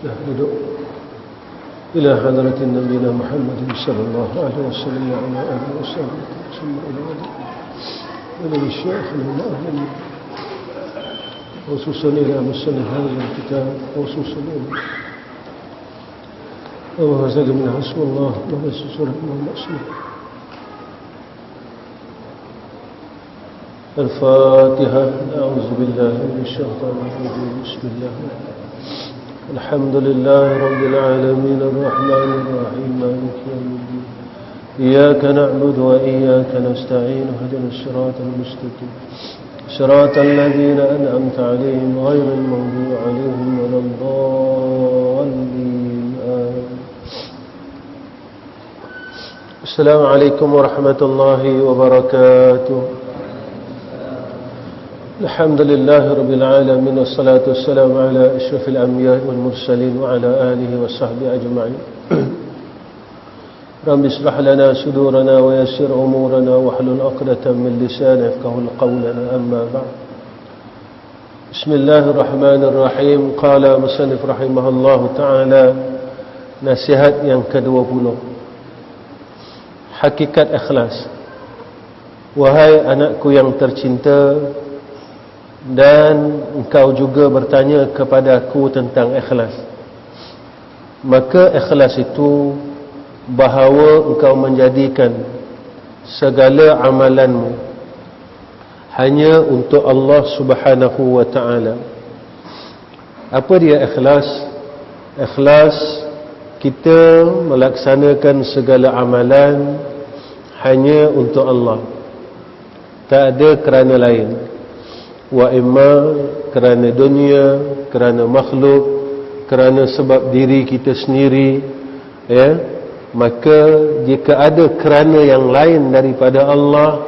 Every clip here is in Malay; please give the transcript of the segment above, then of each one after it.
نحمده إلى حضرة نبينا محمد صلى الله عليه وسلم وعلى آله وصحبه ثم إلى الشيخ المؤمن خصوصا إلى مصنف هذا الكتاب خصوصا إلى وهو زاد من حسب الله ونسس رحمه المأسور. الفاتحة. أعوذ بالله من الشيطان الرجيم. بسم الله الحمد لله رب العالمين الرحمن الرحيم مالك يوم الدين إياك نعبد وإياك نستعين اهدنا الصراط المستقيم صراط الذين أنعمت عليهم غير المغضوب عليهم ولا الضالين آمين. السلام عليكم ورحمة الله وبركاته. الحمد لله رب العالمين والصلاة والسلام على أشرف الأنبياء والمرسلين وعلى آله وصحبه أجمعين. رب اشرح لنا صدورنا ويسر أمورنا واحلل عقدة من لساننا يفقهوا قولنا. أما بعد. بسم الله الرحمن الرحيم. قال مصنف رحمه الله تعالى nasihat yang ke-20, hakikat ikhlas. Wahai anakku yang tercinta, dan engkau juga bertanya kepadaku tentang ikhlas. Maka ikhlas itu bahawa engkau menjadikan segala amalanmu hanya untuk Allah Subhanahu wa ta'ala. Apa dia ikhlas? Ikhlas, kita melaksanakan segala amalan hanya untuk Allah, tak ada kerana lain. Wa imma kerana dunia, kerana makhluk, kerana sebab diri kita sendiri, ya. Maka jika ada kerana yang lain daripada Allah,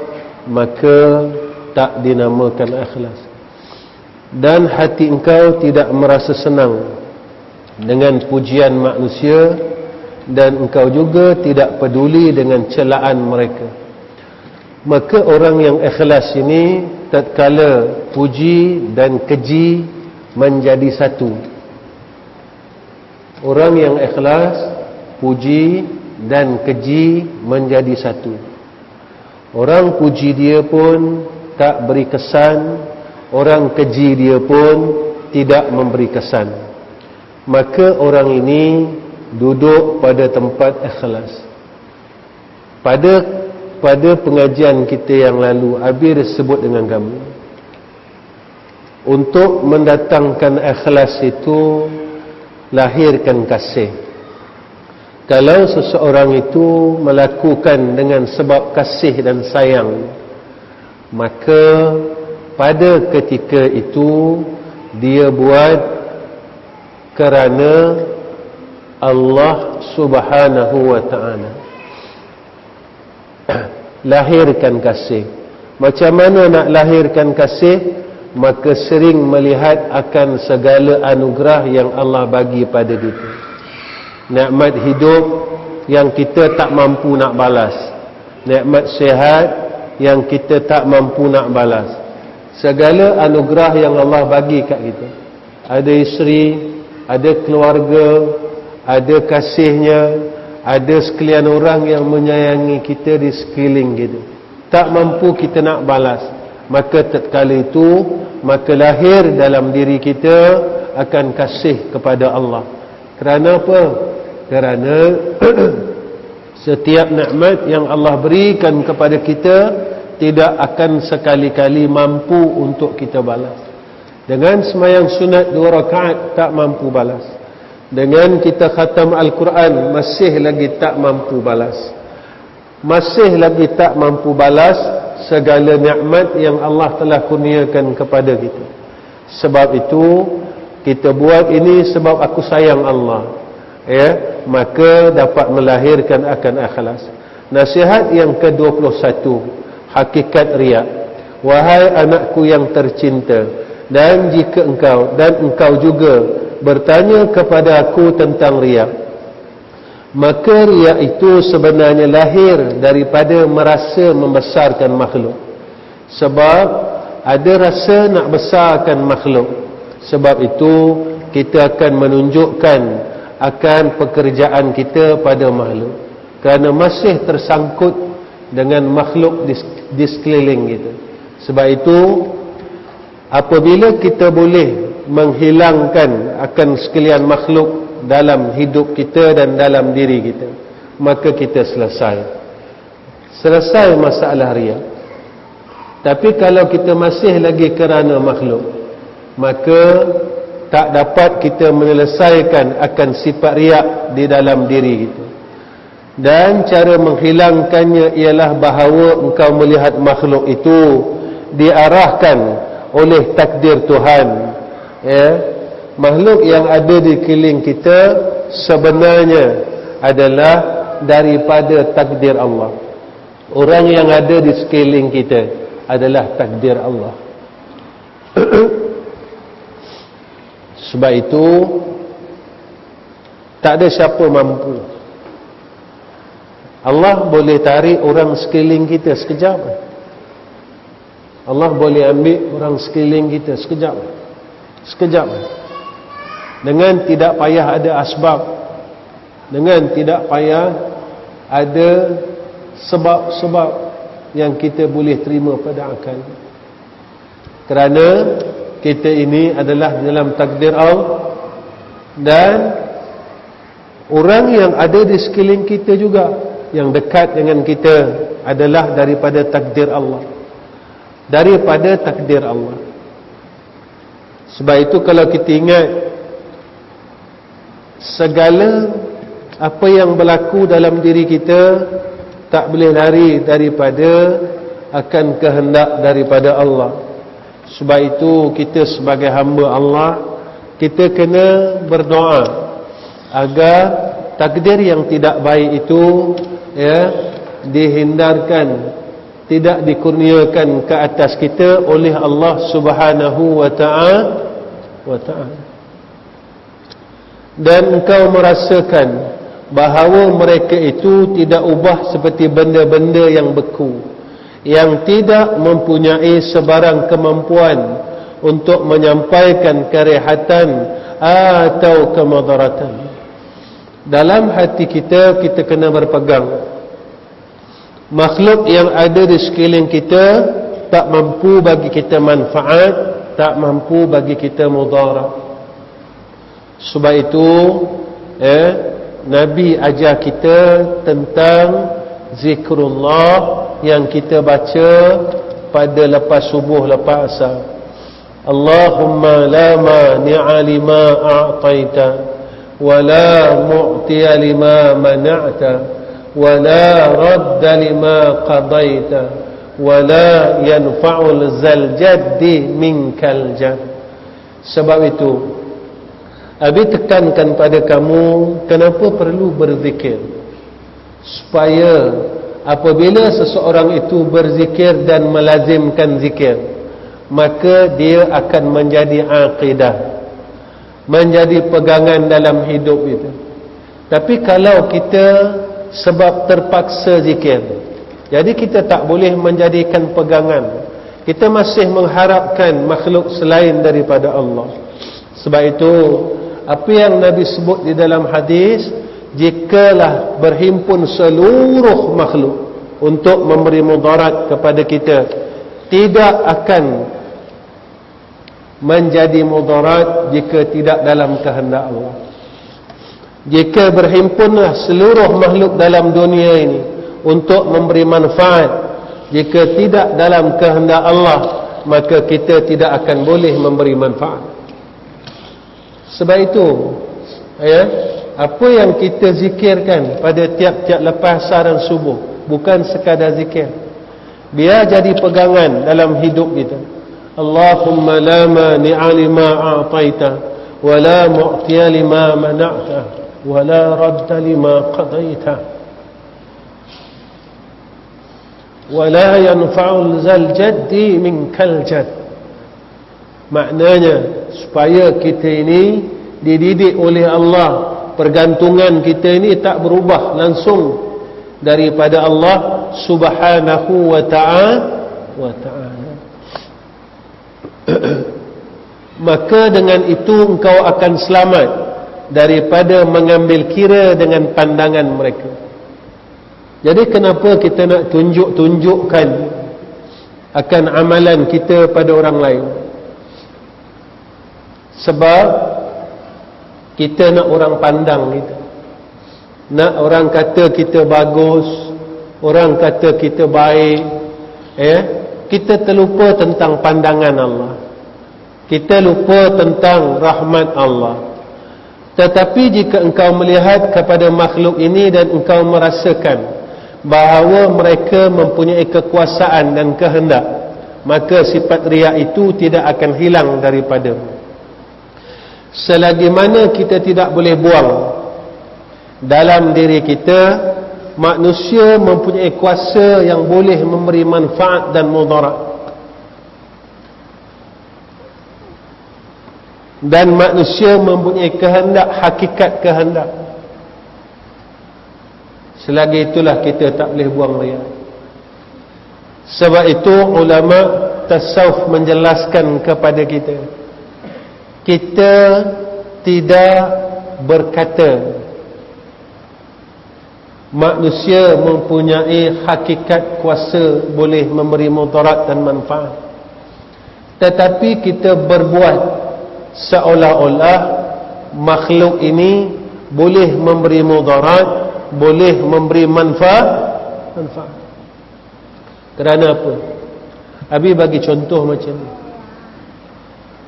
maka tak dinamakan ikhlas. Dan hati engkau tidak merasa senang dengan pujian manusia, dan engkau juga tidak peduli dengan celaan mereka. Maka orang yang ikhlas ini, tatkala puji dan keji menjadi satu. Orang yang ikhlas, puji dan keji menjadi satu. Orang puji dia pun tak beri kesan, orang keji dia pun tidak memberi kesan. Maka orang ini duduk pada tempat ikhlas. Pada pengajian kita yang lalu, Abi sebut dengan kamu, untuk mendatangkan ikhlas itu, lahirkan kasih. Kalau seseorang itu melakukan dengan sebab kasih dan sayang, maka pada ketika itu dia buat kerana Allah Subhanahu wa ta'ala. Lahirkan kasih. Macam mana nak lahirkan kasih? Maka sering melihat akan segala anugerah yang Allah bagi pada kita. Nikmat hidup yang kita tak mampu nak balas, nikmat sihat yang kita tak mampu nak balas. Segala anugerah yang Allah bagi kat kita, ada isteri, ada keluarga, ada kasihnya, ada sekalian orang yang menyayangi kita di sekeliling kita, tak mampu kita nak balas. Maka tatkala itu, maka lahir dalam diri kita akan kasih kepada Allah. Kerana apa? Kerana setiap nikmat yang Allah berikan kepada kita tidak akan sekali-kali mampu untuk kita balas. Dengan semayang sunat 2 rakaat tak mampu balas. Dengan kita khatam Al-Quran masih lagi tak mampu balas. Masih lagi tak mampu balas segala nikmat yang Allah telah kurniakan kepada kita. Sebab itu kita buat ini sebab aku sayang Allah, ya, maka dapat melahirkan akan ikhlas. Nasihat yang ke-21, hakikat riya. Wahai anakku yang tercinta, dan jika engkau juga bertanya kepada aku tentang riya, maka riya itu sebenarnya lahir daripada merasa membesarkan makhluk. Sebab ada rasa nak besarkan makhluk. Sebab itu kita akan menunjukkan akan pekerjaan kita pada makhluk, kerana masih tersangkut dengan makhluk di sekeliling kita. Sebab itu apabila kita boleh menghilangkan akan sekalian makhluk dalam hidup kita dan dalam diri kita, maka kita selesai masalah riya. Tapi kalau kita masih lagi kerana makhluk, maka tak dapat kita menyelesaikan akan sifat riak di dalam diri kita. Dan cara menghilangkannya ialah bahawa engkau melihat makhluk itu diarahkan oleh takdir Tuhan. Ya, makhluk yang ada di keliling kita sebenarnya adalah daripada takdir Allah. Orang yang ada di sekeliling kita adalah takdir Allah. Sebab itu tak ada siapa mampu. Allah boleh tarik orang sekeliling kita sekejap. Allah boleh ambil orang sekeliling kita sekejap. Dengan tidak payah ada asbab, dengan tidak payah ada sebab-sebab yang kita boleh terima pada akal. Kerana kita ini adalah dalam takdir Allah, dan orang yang ada di sekeliling kita juga, yang dekat dengan kita, adalah daripada takdir Allah. Daripada takdir Allah. Sebab itu kalau kita ingat, segala apa yang berlaku dalam diri kita tak boleh lari daripada akan kehendak daripada Allah. Sebab itu kita sebagai hamba Allah, kita kena berdoa agar takdir yang tidak baik itu dihindarkan, tidak dikurniakan ke atas kita oleh Allah Subhanahu wa ta'ala. Dan engkau merasakan bahawa mereka itu tidak ubah seperti benda-benda yang beku, yang tidak mempunyai sebarang kemampuan untuk menyampaikan kerehatan atau kemudaratan. Dalam hati kita, kita kena berpegang, makhluk yang ada di sekeliling kita tak mampu bagi kita manfaat, tak mampu bagi kita mudarat. Sebab itu Nabi ajar kita tentang zikrullah yang kita baca pada lepas subuh, lepas asar. Allahumma la mani'a lima a'taita wa la mu'tiya lima mana'ta wa la radda lima qadaita wa la yanfa'ul zal jaddi minkal jadd. Sebab itu Abi tekankan pada kamu kenapa perlu berzikir, supaya apabila seseorang itu berzikir dan melazimkan zikir, maka dia akan menjadi aqidah, menjadi pegangan dalam hidup itu. Tapi kalau kita sebab terpaksa zikir, jadi kita tak boleh menjadikan pegangan, kita masih mengharapkan makhluk selain daripada Allah. Sebab itu apa yang Nabi sebut di dalam hadis, jikalah berhimpun seluruh makhluk untuk memberi mudarat kepada kita, tidak akan menjadi mudarat jika tidak dalam kehendak Allah. Jika berhimpunlah seluruh makhluk dalam dunia ini untuk memberi manfaat, jika tidak dalam kehendak Allah, maka kita tidak akan boleh memberi manfaat. Sebab itu apa yang kita zikirkan pada tiap-tiap lepas asar dan subuh bukan sekadar zikir, biar jadi pegangan dalam hidup kita. Allahumma la mani'a lima a'taita wa la mu'tiya lima mana'ta wa la radda lima qadaita wa la yanfa'ul zal jaddi minkal jadd. Maknanya supaya kita ini dididik oleh Allah, pergantungan kita ini tak berubah langsung daripada Allah Subhanahu wa ta'ala. maka dengan itu engkau akan selamat daripada mengambil kira dengan pandangan mereka. Jadi kenapa kita nak tunjukkan akan amalan kita pada orang lain? Sebab kita nak orang pandang kita, nak orang kata kita bagus, orang kata kita baik, kita terlupa tentang pandangan Allah, kita lupa tentang rahmat Allah. Tetapi jika engkau melihat kepada makhluk ini dan engkau merasakan bahawa mereka mempunyai kekuasaan dan kehendak, maka sifat riak itu tidak akan hilang daripadamu. Selagi mana kita tidak boleh buang dalam diri kita, manusia mempunyai kuasa yang boleh memberi manfaat dan mudarat, dan manusia mempunyai kehendak, hakikat kehendak. Selagi itulah kita tak boleh buang riak. Sebab itu ulama tasawuf menjelaskan kepada kita, kita tidak berkata manusia mempunyai hakikat kuasa boleh memberi mudarat dan manfaat, tetapi kita berbuat seolah-olah makhluk ini boleh memberi mudarat, boleh memberi manfaat. Kerana apa? Abi bagi contoh macam ni.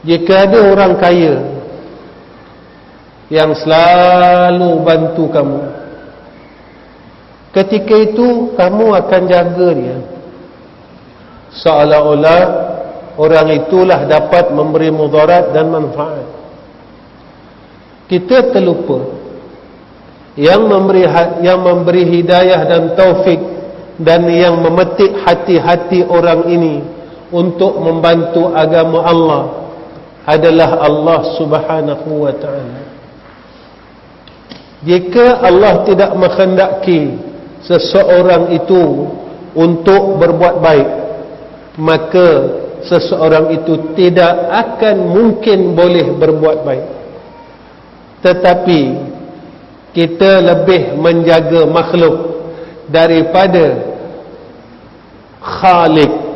Jika ada orang kaya yang selalu bantu kamu, ketika itu kamu akan jaga dia seolah-olah orang itulah dapat memberi mudarat dan manfaat. Kita terlupa yang memberi hidayah dan taufik dan yang memetik hati-hati orang ini untuk membantu agama Allah adalah Allah Subhanahu wa ta'ala. Jika Allah tidak menghendaki seseorang itu untuk berbuat baik, maka seseorang itu tidak akan mungkin boleh berbuat baik. Tetapi kita lebih menjaga makhluk daripada Khalik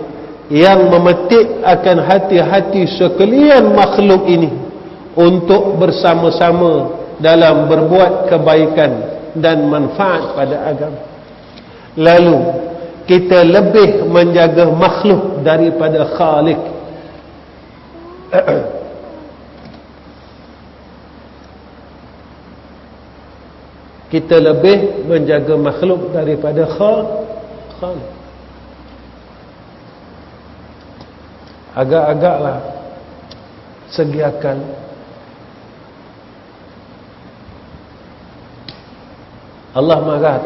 yang memetik akan hati-hati sekalian makhluk ini untuk bersama-sama dalam berbuat kebaikan dan manfaat pada agama. Lalu kita lebih menjaga makhluk daripada Khalik. Kita lebih menjaga makhluk daripada Khalik. Agak-agaklah segi akal Allah marah.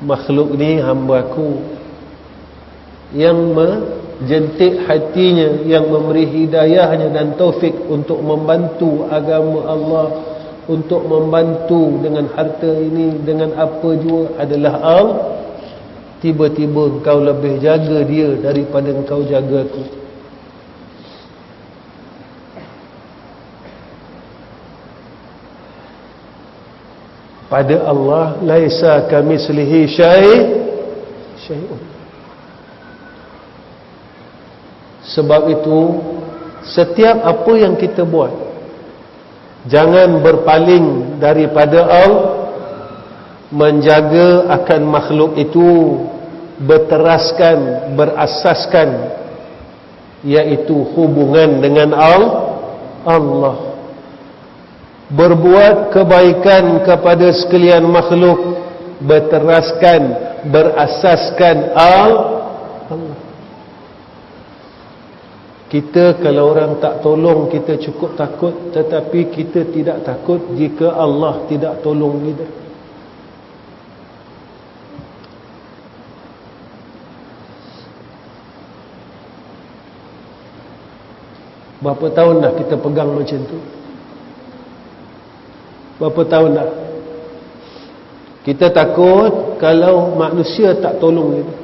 Makhluk ni hamba aku yang menjentik hatinya, yang memberi hidayahnya dan taufik untuk membantu agama Allah, untuk membantu dengan harta ini, dengan apa jua adalah Allah. Tiba-tiba engkau lebih jaga dia daripada engkau jaga aku. Pada Allah laisa kamitslihi syai'un. Sebab itu setiap apa yang kita buat, jangan berpaling daripada Allah. Menjaga akan makhluk itu berteraskan, berasaskan, iaitu hubungan dengan Allah. Berbuat kebaikan kepada sekalian makhluk berteraskan, berasaskan Allah. Kita kalau orang tak tolong kita cukup takut, tetapi kita tidak takut jika Allah tidak tolong kita. Berapa tahun dah kita pegang macam tu? Berapa tahun dah? Kita takut kalau manusia tak tolong kita.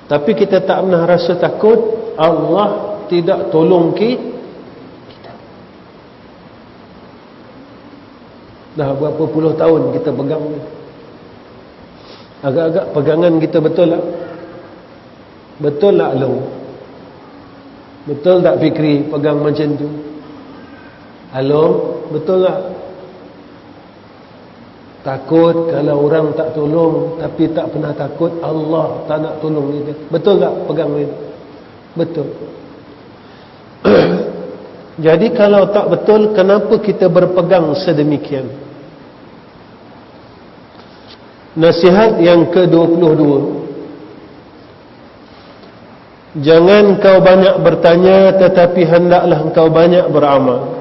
Tapi kita tak pernah rasa takut Allah tidak tolong kita. Dah berapa puluh tahun kita pegang ni. Agak-agak pegangan kita betul tak? Betul tak Long? Betul tak Fikri pegang macam tu? Along, betul tak? Takut kalau orang tak tolong, tapi tak pernah takut Allah tak nak tolong kita. Betul tak pegang ni? Betul. Jadi kalau tak betul, kenapa kita berpegang sedemikian? Nasihat yang ke-22. Jangan kau banyak bertanya, tetapi hendaklah engkau banyak beramal.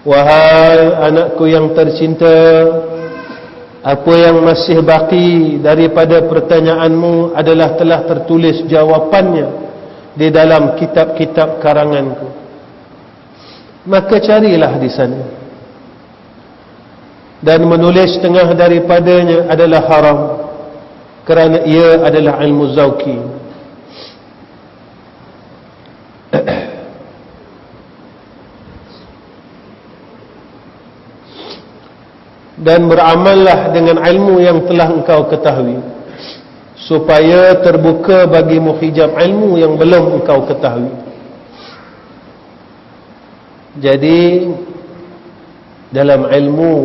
Wahai anakku yang tercinta, apa yang masih baki daripada pertanyaanmu adalah telah tertulis jawapannya di dalam kitab-kitab karanganku. Maka carilah di sana. Dan menulis setengah daripadanya adalah haram, kerana ia adalah ilmu zauqi. Dan beramallah dengan ilmu yang telah engkau ketahui, supaya terbuka bagimu hijab ilmu yang belum engkau ketahui. Jadi dalam ilmu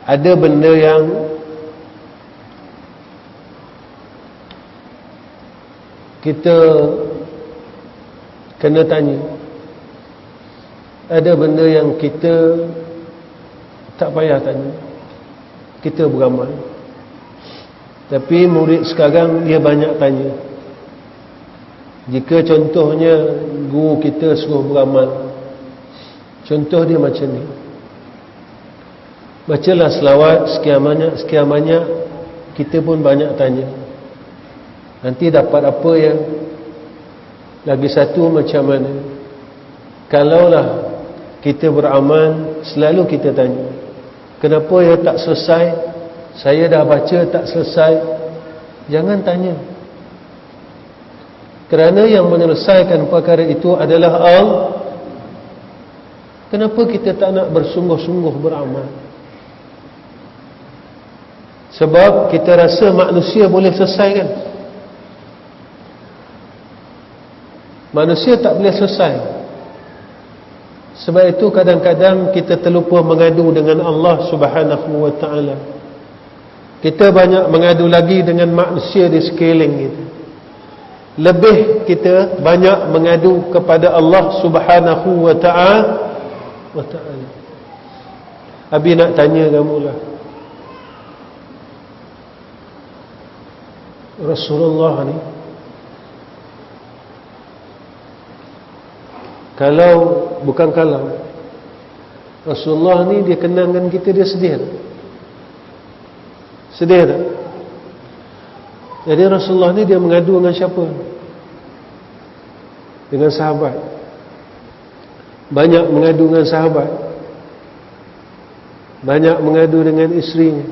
ada benda yang kita kena tanya, ada benda yang kita tak payah tanya, kita beramal. Tapi murid sekarang dia banyak tanya. Jika contohnya guru kita suruh beramal, contoh dia macam ni: bacalah selawat sekian banyak. Kita pun banyak tanya, nanti dapat apa ya? Lagi satu, macam mana? Kalaulah kita beramal, selalu kita tanya, kenapa ya tak selesai? Saya dah baca tak selesai. Jangan tanya, kerana yang menyelesaikan perkara itu adalah Allah. Kenapa kita tak nak bersungguh-sungguh beramal? Sebab kita rasa manusia boleh selesaikan. Manusia tak boleh selesai. Sebab itu kadang-kadang kita terlupa mengadu dengan Allah Subhanahu wa ta'ala. Kita banyak mengadu lagi dengan manusia di sekeliling kita. Lebih kita banyak mengadu kepada Allah Subhanahu wa ta'ala. Abi nak tanya kamu lah, Rasulullah ni, Rasulullah ni dia kenangkan kita, dia sedih tak? Sedih tak? Jadi Rasulullah ni dia mengadu dengan siapa? Dengan sahabat. Banyak mengadu dengan sahabat, banyak mengadu dengan isterinya.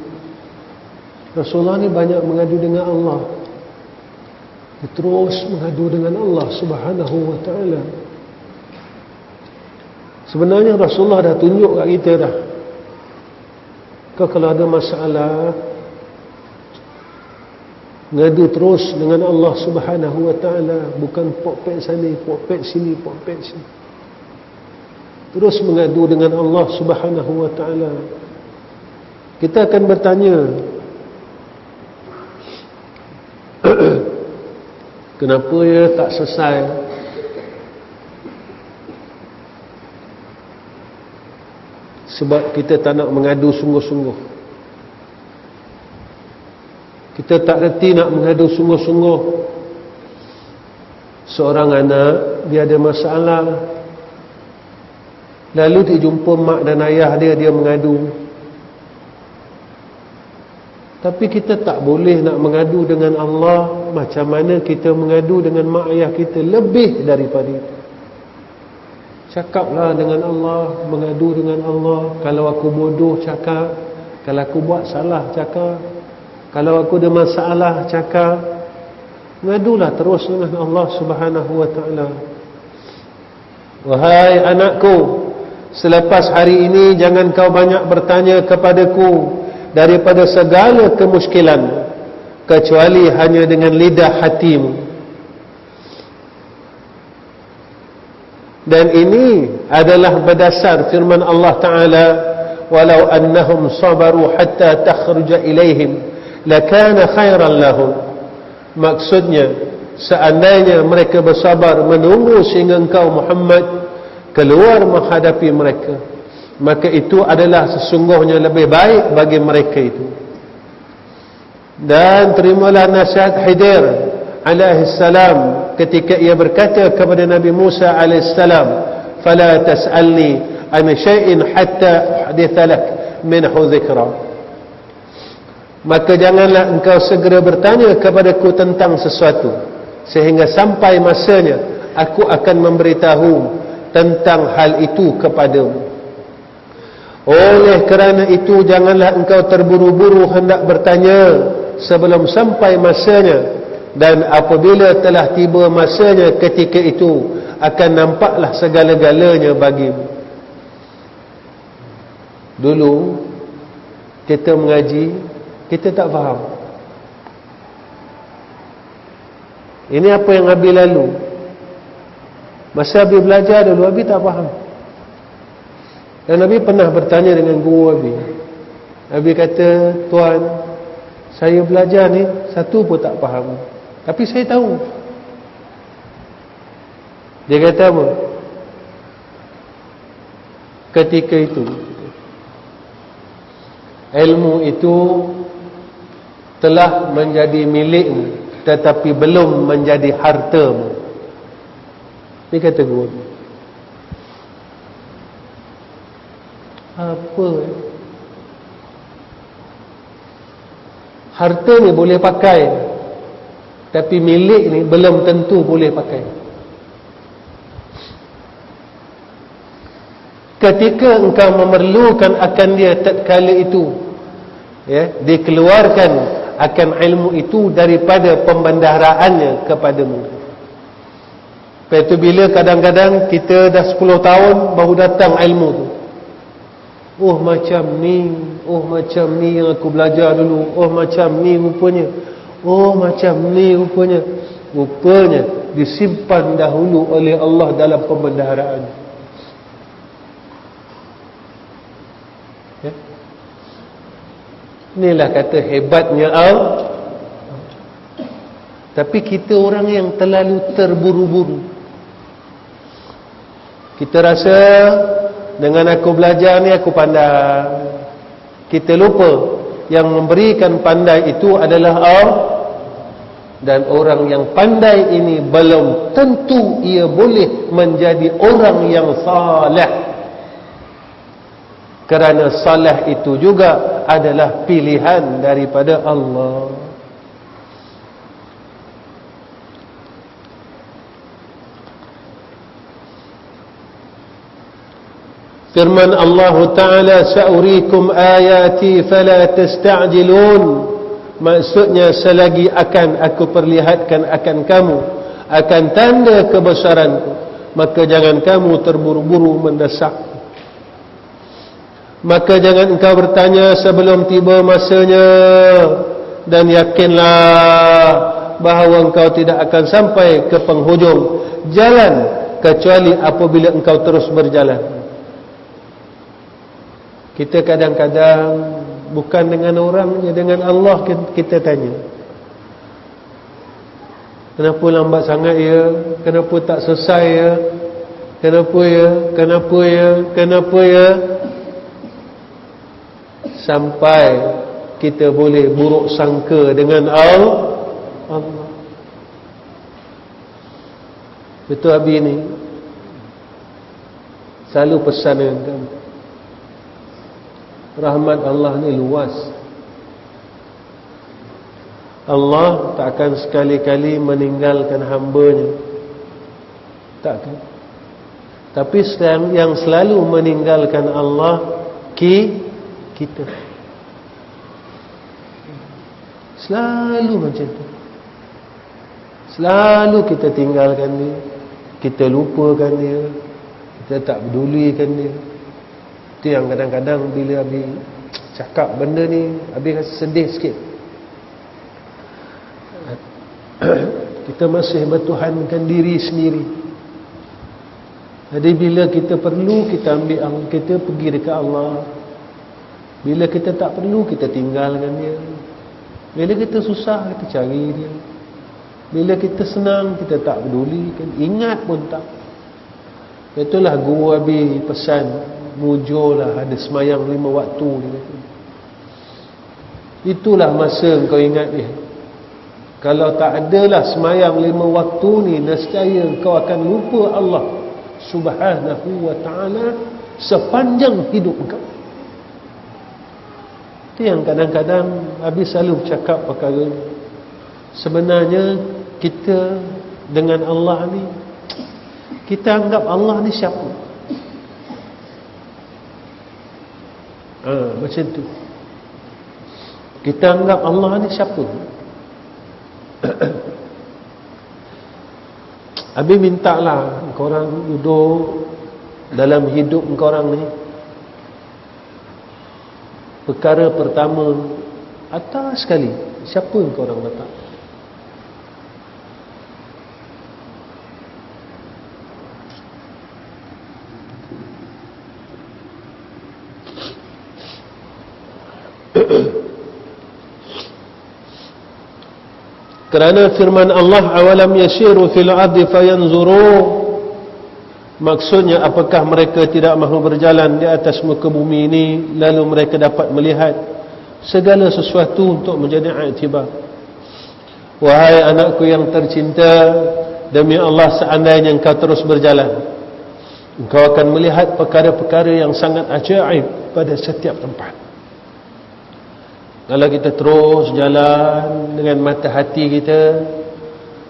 Rasulullah ni banyak mengadu dengan Allah. Dia terus mengadu dengan Allah Subhanahu wa ta'ala. Sebenarnya Rasulullah dah tunjuk kat kita dah, kau kalau ada masalah, ngadu terus dengan Allah Subhanahu wa ta'ala. Bukan pokpek sana, pokpek sini, pokpek sini. Terus mengadu dengan Allah Subhanahu wa ta'ala. Kita akan bertanya, kenapa ya tak selesai? Sebab kita tak nak mengadu sungguh-sungguh. Kita tak reti nak mengadu sungguh-sungguh. Seorang anak, dia ada masalah, lalu dia jumpa mak dan ayah dia mengadu. Tapi kita tak boleh nak mengadu dengan Allah macam mana kita mengadu dengan mak ayah kita, lebih daripada itu. Cakaplah dengan Allah, mengadu dengan Allah. Kalau aku bodoh, cakap. Kalau aku buat salah, cakap. Kalau aku ada masalah, cakap, ngadulah terus dengan Allah Subhanahu wa ta'ala. Wahai anakku, selepas hari ini jangan kau banyak bertanya kepadaku daripada segala kemuskilan, kecuali hanya dengan lidah hatimu. Dan ini adalah berdasar firman Allah Ta'ala, walau annahum sabaru hatta takhruja ilaihim lakana khairan lahum. Maksudnya, seandainya mereka bersabar menunggu sehingga engkau Muhammad keluar menghadapi mereka, maka itu adalah sesungguhnya lebih baik bagi mereka itu. Dan terimalah nasihat Khidir alaihissalam ketika ia berkata kepada Nabi Musa alaihissalam, fala tas'alni an syai'in hatta uhditha lak minhu dhikra. Maka janganlah engkau segera bertanya kepadaku tentang sesuatu sehingga sampai masanya aku akan memberitahu tentang hal itu kepadamu. Oleh kerana itu janganlah engkau terburu-buru hendak bertanya sebelum sampai masanya, dan apabila telah tiba masanya ketika itu akan nampaklah segala-galanya bagimu. Dulu kita mengaji, kita tak faham. Ini apa yang Abi lalu. Masa Abi belajar dulu, Abi tak faham. Dan Abi pernah bertanya dengan guru Abi. Abi kata, tuan, saya belajar ni satu pun tak faham, tapi saya tahu. Dia kata apa? Ketika itu ilmu itu telah menjadi milikmu, tetapi belum menjadi hartamu. Ini kata guru. Apa? Harta ni boleh pakai, tapi milik ni belum tentu boleh pakai. Ketika engkau memerlukan akan dia tatkala itu, ya, dikeluarkan akan ilmu itu daripada pembendaharaannya kepadamu. Lepas itu bila kadang-kadang kita dah 10 tahun baru datang ilmu tu. Oh macam ni yang aku belajar dulu. Oh macam ni rupanya. Oh macam ni rupanya. Rupanya disimpan dahulu oleh Allah dalam pembendaharaan. Ya? Inilah kata hebatnya Allah. Tapi kita orang yang terlalu terburu-buru. Kita rasa dengan aku belajar ni aku pandai. Kita lupa yang memberikan pandai itu adalah Allah. Dan orang yang pandai ini belum tentu ia boleh menjadi orang yang saleh. Kerana saleh itu juga adalah pilihan daripada Allah. Firman Allah Ta'ala, sa'urikum ayati fala tasta'jilun. Maksudnya selagi akan aku perlihatkan akan kamu akan tanda kebesaranku, maka jangan kamu terburu-buru mendesak. Maka jangan engkau bertanya sebelum tiba masanya, dan yakinlah bahawa engkau tidak akan sampai ke penghujung jalan kecuali apabila engkau terus berjalan. Kita kadang-kadang bukan dengan orangnya, dengan Allah kita tanya. Kenapa lambat sangat ya? Kenapa tak selesai ya? Kenapa ya? Kenapa ya? Kenapa ya? Sampai kita boleh buruk sangka dengan Allah. Betul Abi ni selalu pesan dengan kamu. Rahmat Allah ni luas. Allah takkan sekali-kali meninggalkan hamba-Nya. Takkan. Tapi yang selalu meninggalkan Allah kita. Selalu macam tu. Selalu kita tinggalkan dia, kita lupakan dia, kita tak pedulikan dia. Itu yang kadang-kadang bila Abi cakap benda ni, Abi rasa sedih sikit. Kita masih bertuhankan diri sendiri. Jadi bila kita perlu, kita ambil Allah, kita pergi dekat Allah. Bila kita tak perlu, kita tinggalkan dia. Bila kita susah, kita cari dia. Bila kita senang, kita tak pedulikan, ingat pun tak. Itulah guru Abi pesan, mujurlah ada semayang 5 waktu dia. Itulah masa kau ingat dia. Kalau tak adalah semayang 5 waktu ni, nescaya kau akan lupa Allah Subhanahu wa ta'ala sepanjang hidup kau. Itu yang kadang-kadang Abi selalu cakap perkara ni. Sebenarnya kita dengan Allah ni, kita anggap Allah ni siapa? Macam tu. Kita anggap Allah ni siapa? Abi mintalah korang duduk dalam hidup korang ni, perkara pertama atas sekali, siapa yang korang letak? Kerana firman Allah, awalam yasiru fil ardi fayanzuru, maksudnya apakah mereka tidak mahu berjalan di atas muka bumi ini lalu mereka dapat melihat segala sesuatu untuk menjadi iktibar. Wahai anakku yang tercinta, demi Allah seandainya engkau terus berjalan, engkau akan melihat perkara-perkara yang sangat ajaib pada setiap tempat. Kalau kita terus jalan dengan mata hati kita,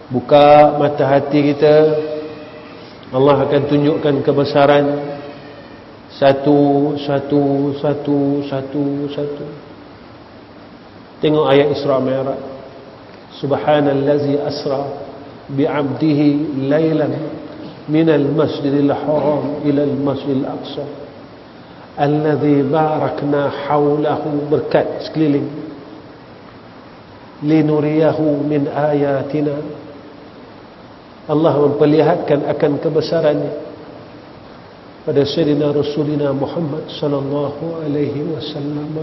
buka mata hati kita, Allah akan tunjukkan kebesaran satu. Tengok ayat Isra Mi'raj. Subhanallazi asra bi'abdihi laylan minal masjidil haram ilal masjidil aqsa alladzi barakna haulahu, berkat sekeliling, linuriyahu min ayatina, Allah memperlihatkan akan kebesarannya pada Sayyidina Rasulina Muhammad sallallahu alaihi wasallam.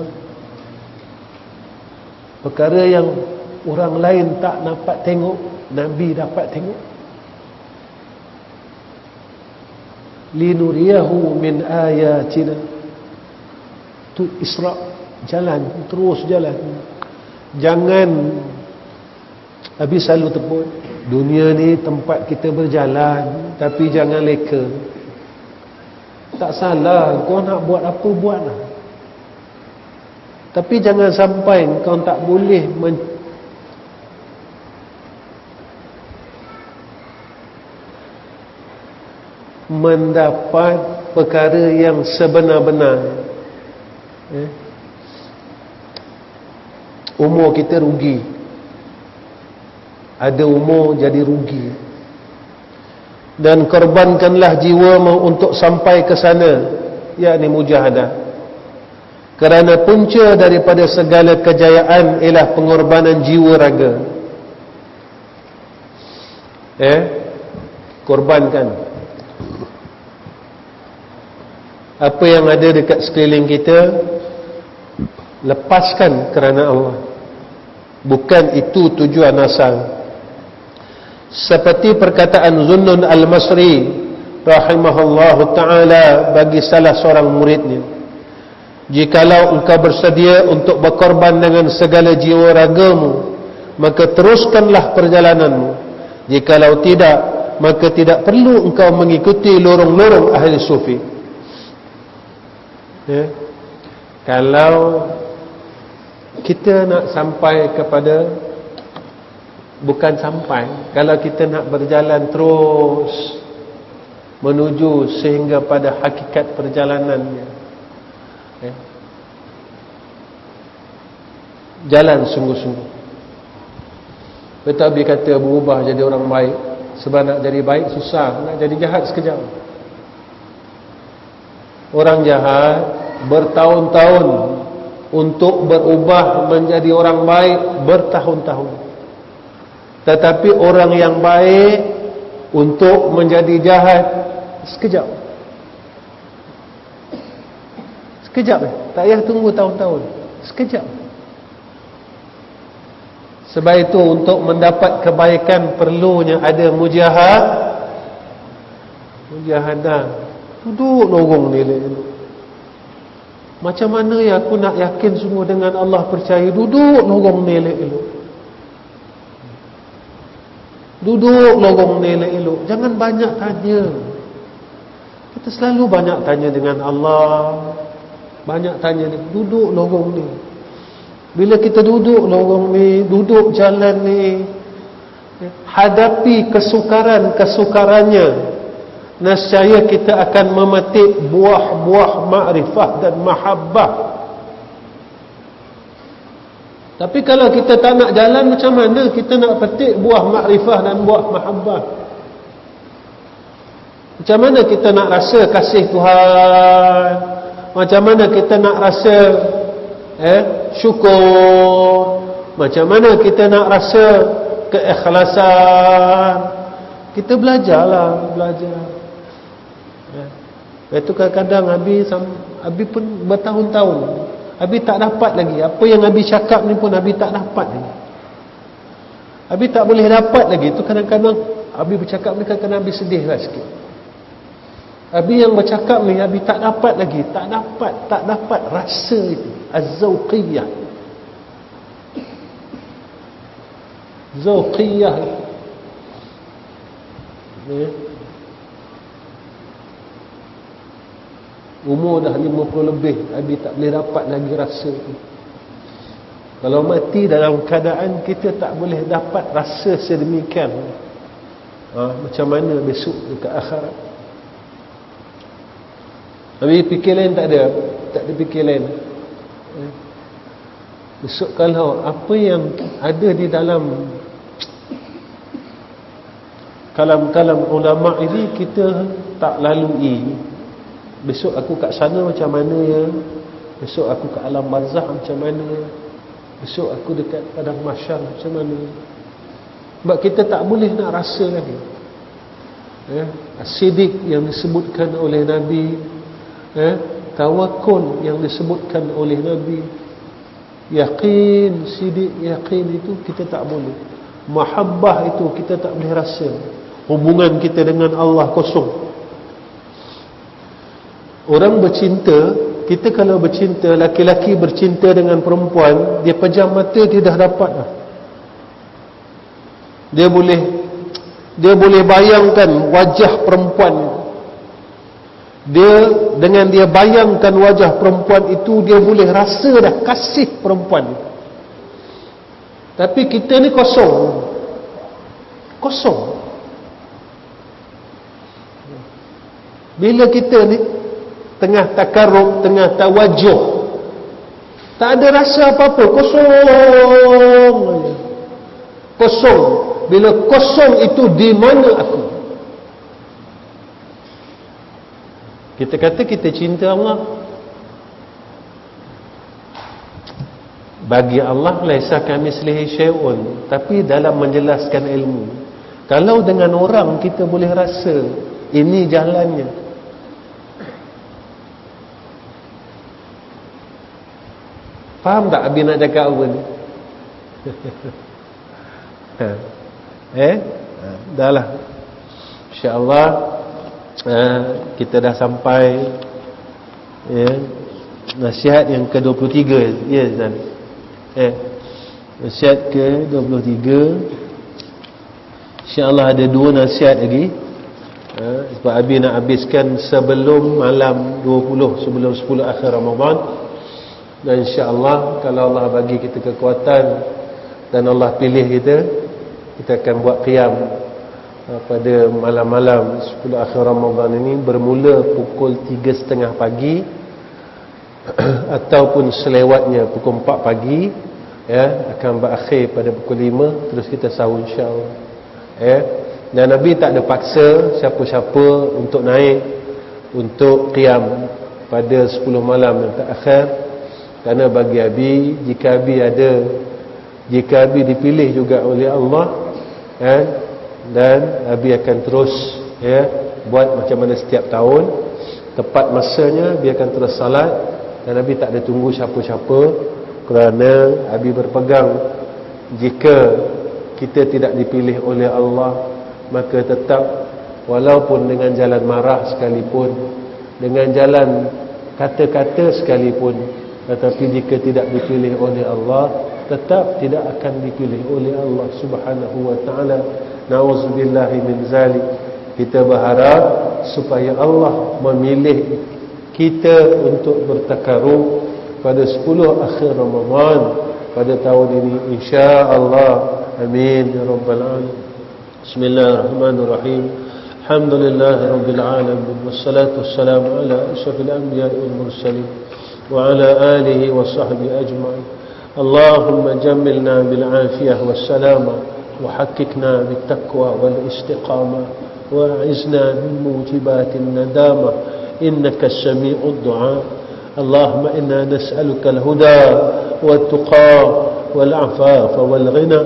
Perkara yang orang lain tak dapat tengok, Nabi dapat tengok. Linuriyahu min ayatina. Tu Isra, jalan, terus jalan. Jangan habis selalu tepuk, dunia ni tempat kita berjalan, tapi jangan leka. Tak salah, kau nak buat apa buatlah, tapi jangan sampai kau tak boleh mendapat perkara yang sebenar-benar. Umur kita rugi, ada umur jadi rugi, dan korbankanlah jiwamu untuk sampai ke sana, yakni mujahadah. Kerana punca daripada segala kejayaan ialah pengorbanan jiwa raga. Korbankan apa yang ada dekat sekeliling kita, lepaskan kerana Allah. Bukan itu tujuan asal. Seperti perkataan Zunnun al-Masri rahimahullahu ta'ala bagi salah seorang muridnya, jikalau engkau bersedia untuk berkorban dengan segala jiwa ragamu, maka teruskanlah perjalananmu. Jikalau tidak, maka tidak perlu engkau mengikuti lorong-lorong ahli sufi. Kalau kita nak sampai kepada, bukan sampai, kalau kita nak berjalan terus menuju sehingga pada hakikat perjalanannya, jalan sungguh-sungguh. Tetapi kata berubah jadi orang baik. Sebab nak jadi baik susah, nak jadi jahat sekejap. Orang jahat bertahun-tahun, untuk berubah menjadi orang baik bertahun-tahun. Tetapi orang yang baik untuk menjadi jahat sekejap. Sekejap, tak payah tunggu tahun-tahun. Sekejap. Sebab itu untuk mendapat kebaikan perlunya ada mujahadah. Duduk lorong ni elok. Macam mana ya aku nak yakin semua dengan Allah percaya? Duduk lorong ni elok. Duduk lorong ni elok. Jangan banyak tanya. Kita selalu banyak tanya dengan Allah. Banyak tanya ni. Duduk lorong ni. Bila kita duduk lorong ni, duduk jalan ni, hadapi kesukarannya, nescaya kita akan memetik buah-buah makrifah dan mahabbah. Tapi kalau kita tak nak jalan, macam mana kita nak petik buah makrifah dan buah mahabbah? Macam mana kita nak rasa kasih Tuhan? Macam mana kita nak rasa syukur? Macam mana kita nak rasa keikhlasan? Kita belajar. Itu kadang-kadang Abi pun bertahun-tahun Abi tak dapat lagi. Apa yang Abi cakap ni pun Abi tak dapat lagi. Abi tak boleh dapat lagi. Itu kadang-kadang Abi bercakap ni, kadang-kadang Abi sedih lah sikit. Abi yang bercakap ni Abi tak dapat lagi. Tak dapat rasa itu. Az-zawqiyah. Zawqiyah. Umur dah 50 lebih, Abi tak boleh dapat lagi rasa itu. Kalau mati dalam keadaan kita tak boleh dapat rasa sedemikian, macam mana besok dekat akhirat? Abi fikir lain tak ada fikir lain. Besok kalau apa yang ada di dalam kalam-kalam ulama ini kita tak lalui, besok aku kat sana macam mana ya? Besok aku kat alam barzakh macam mana ya? Besok aku dekat padang mahsyar macam mana? Sebab kita tak boleh nak rasa lagi. As-siddiq yang disebutkan oleh Nabi, tawakul yang disebutkan oleh Nabi, yaqin, siddiq, yaqin itu kita tak boleh. Mahabbah itu kita tak boleh rasa. Hubungan kita dengan Allah kosong. Orang bercinta, kita kalau bercinta, laki-laki bercinta dengan perempuan, dia pejam mata, dia dah dapat dah. Dia boleh bayangkan wajah perempuan. Dengan dia bayangkan wajah perempuan itu, dia boleh rasa dah kasih perempuan. Tapi kita ni kosong. Bila kita ni tengah takarrub, tengah tawajuh, tak ada rasa apa-apa, kosong. Bila kosong itu, di mana aku? Kita kata kita cinta Allah. Bagi Allah laisa kamitslihi syai'un, tapi dalam menjelaskan ilmu, kalau dengan orang kita boleh rasa ini jalannya. Faham tak Abi nak cakap apa ni? Dah lah, InsyaAllah kita dah sampai nasihat yang ke-23. Ya Zan, nasihat ke-23. InsyaAllah ada 2 nasihat lagi, sebab Abi nak habiskan sebelum malam 20, sebelum 10 akhir Ramadan. Dan insya-Allah kalau Allah bagi kita kekuatan dan Allah pilih kita akan buat qiyam pada malam-malam 10 akhir Ramadan ini, bermula pukul 3.30 pagi ataupun selewatnya pukul 4 pagi akan berakhir pada pukul 5, terus kita sahur insya-Allah. Dan Nabi tak ada paksa siapa-siapa untuk naik untuk qiyam pada 10 malam yang terakhir, kerana bagi Abi, jika Abi dipilih juga oleh Allah, dan Abi akan terus buat macam mana setiap tahun, tepat masanya Abi akan terus salat, dan Abi tak ada tunggu siapa-siapa, kerana Abi berpegang jika kita tidak dipilih oleh Allah, maka tetap walaupun dengan jalan marah sekalipun, dengan jalan kata-kata sekalipun, tetapi jika tidak dipilih oleh Allah, tetap tidak akan dipilih oleh Allah Subhanahu wa taala. Nauzubillahi min zalik. Kita berharap supaya Allah memilih kita untuk bertakarruf pada 10 akhir Ramadan pada tahun ini, insya-Allah. Amin ya rabbal alamin. Bismillahirrahmanirrahim. Alhamdulillahirabbil alamin, wassalatu wassalamu ala asyrafil anbiya'i wal mursalin wa ala alihi wa sahbihi ajma'in. Allahumma jammilna bil afiyah was salama wa haqqikna bit taqwa wal istiqamah wa a'izna min mujibatin nadama innaka as-sami'ud du'a. Allahumma inna nas'aluka al-huda wat tuqa wal afafa wal ghina.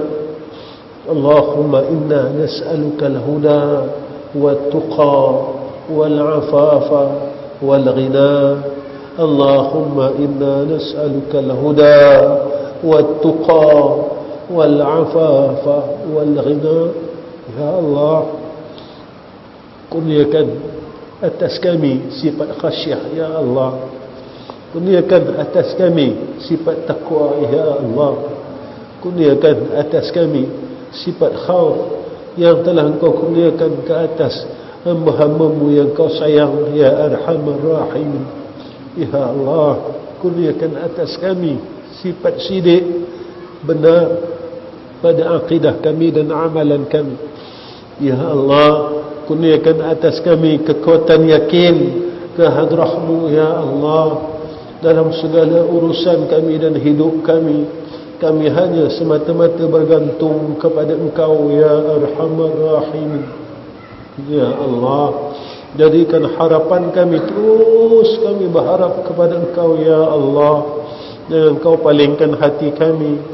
Allahumma inna nas'aluka al-huda wat tuqa wal afafa wal ghina. Allahumma inna nas'aluka al-huda wat tuqa wal afafa wal ghina. Ya Allah, kurniakan atas kami sifat khasyah ya Allah, kurniakan atas kami sifat taqwa ya Allah, kurniakan atas kami sifat khauf yang telah Engkau kurniakan ke atas hamba-hamba-Mu yang Kau sayang ya Arhamar Rahimin. Ya Allah, kurniakan atas kami sifat sidik benar pada akidah kami dan amalan kami. Ya Allah, kurniakan atas kami kekuatan yakin ke hadrah-Mu ya Allah dalam segala urusan kami dan hidup kami. Kami hanya semata-mata bergantung kepada Engkau ya Arhamar Rahimin. Ya Allah, jadikan harapan kami terus kami berharap kepada Engkau ya Allah. Jangan Engkau palingkan hati kami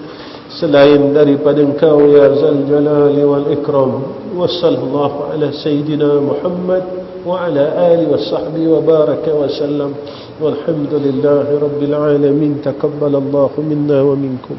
selain daripada Engkau ya Zal Jalali wal Ikram. Wa sallallahu ala sayyidina Muhammad wa ala alihi wa sahbihi wa baraka wa sallam. Walhamdulillahi rabbil alamin. Taqabbalallahu minna wa minkum.